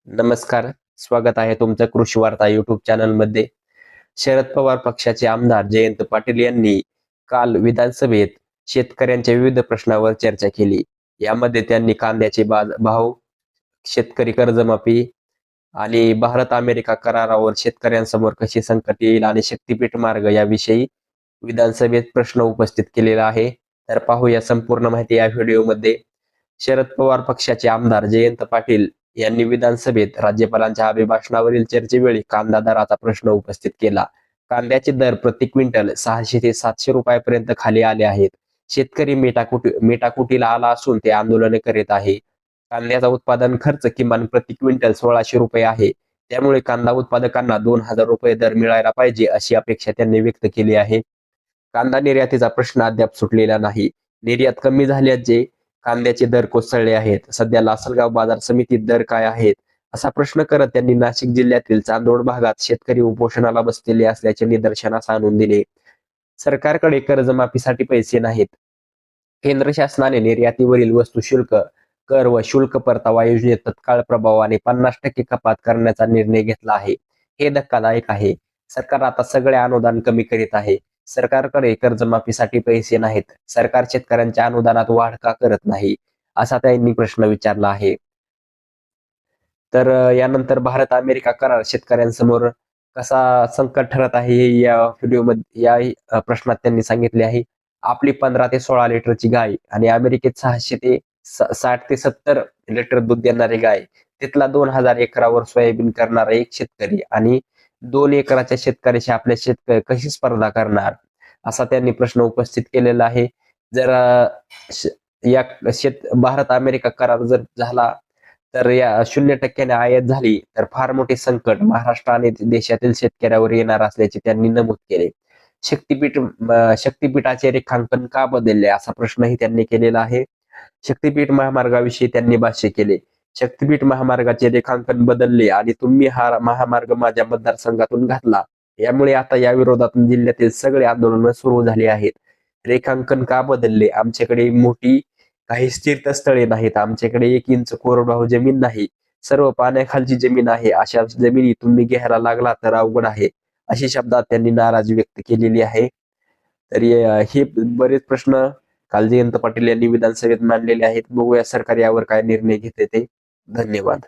नमस्कार. स्वागत आहे तुमचं कृषी वार्ता युट्यूब चॅनल मध्ये. शरद पवार पक्षाचे आमदार जयंत पाटील यांनी काल विधानसभेत शेतकऱ्यांच्या विविध प्रश्नावर चर्चा केली. यामध्ये त्यांनी कांद्याचे भाव, शेतकरी कर्जमाफी आणि भारत अमेरिका करारावर शेतकऱ्यांसमोर कशी संकट येईल आणि शक्तीपीठ मार्ग याविषयी विधानसभेत प्रश्न उपस्थित केलेला आहे. तर पाहूया संपूर्ण माहिती या व्हिडिओमध्ये. शरद पवार पक्षाचे आमदार जयंत पाटील यांनी विधानसभेत राज्यपालांच्या अभिभाषणावरील चर्चेवेळी कांदा दराचा प्रश्न उपस्थित केला. कांद्याचे दर प्रति क्विंटल 600 ते 700 रुपयापर्यंत खाली आले आहेत. शेतकरी मेटाकुटीला आला असून ते आंदोलने करीत आहे. कांद्याचा उत्पादन खर्च किमान प्रति क्विंटल 1600 रुपये आहे. त्यामुळे कांदा उत्पादकांना 2000 रुपये दर मिळायला पाहिजे अशी अपेक्षा त्यांनी व्यक्त केली आहे. कांदा निर्यातीचा प्रश्न अद्याप सुटलेला नाही. निर्यात कमी झाल्याचे कांद्याचे दर कोसळले आहेत. सध्या लासलगाव बाजार समितीत दर काय आहेत असा प्रश्न करत त्यांनी नाशिक जिल्ह्यातील चांदोड भागात शेतकरी उपोषणाला बसलेले असल्याचे निदर्शनास आणून दिले. सरकारकडे कर्जमाफीसाठी पैसे नाहीत. केंद्र शासनाने निर्यातीवरील वस्तू शुल्क, कर व शुल्क परतावा योजनेत तत्काळ प्रभावाने 50% कपात करण्याचा निर्णय घेतला आहे. हे धक्कादायक आहे. सरकार आता सगळे अनुदान कमी करीत आहे. सरकारकडे कर्जमाफीसाठी पैसे नाहीत. सरकार शेतकऱ्यांच्या अनुदानात वाढ का करत नाही असा त्यांनी प्रश्न विचारला आहे. तर यानंतर भारत अमेरिका करार शेतकऱ्यांसमोर कसा संकट ठरत आहे हे या व्हिडिओमध्ये प्रश्नात त्यांनी सांगितले आहे. आपली 15 ते 16 लिटरची गाय आणि अमेरिकेत 600 ते 60 ते 70 लिटर दूध देणारी गाय, तिथला 2000 एकरावर सोयाबीन करणारा एक शेतकरी आणि 2 एकराच्या शेतकऱ्याशी आपले शेतकरी कशी स्पर्धा करणार असा त्यांनी प्रश्न उपस्थित केलेला आहे. जर या भारत अमेरिका करार जर झाला तर या 0% आयात झाली तर फार मोठे संकट महाराष्ट्र आणि देशातील शेतकऱ्यावर येणार असल्याचे त्यांनी नमूद केले. शक्तीपीठाचे रेखांकन का बदलले असा प्रश्नही त्यांनी केलेला आहे. शक्तीपीठ महामार्गाविषयी त्यांनी भाष्य केले. शक्तीपीठ महामार्गाचे रेखांकन बदलले आणि तुम्ही हा महामार्ग माझ्या मतदारसंघातून घातला. यामुळे आता या विरोधात जिल्ह्यातील सगळे आंदोलन सुरू झाले आहेत. रेखांकन का बदलले? आमच्याकडे मोठी काही तीर्थस्थळे नाहीत. आमच्याकडे 1 इंच कोरडवाहू जमीन नाही. सर्व पाण्याखालची जमीन आहे. अशा जमिनी तुम्ही घ्यायला लागला तर अवघड आहे. अशी शब्दात त्यांनी नाराजी व्यक्त केलेली आहे. तर हे बरेच प्रश्न काल जयंत पाटील यांनी विधानसभेत मांडलेले आहेत. बघूया सरकार यावर काय निर्णय घेते ते. धन्यवाद.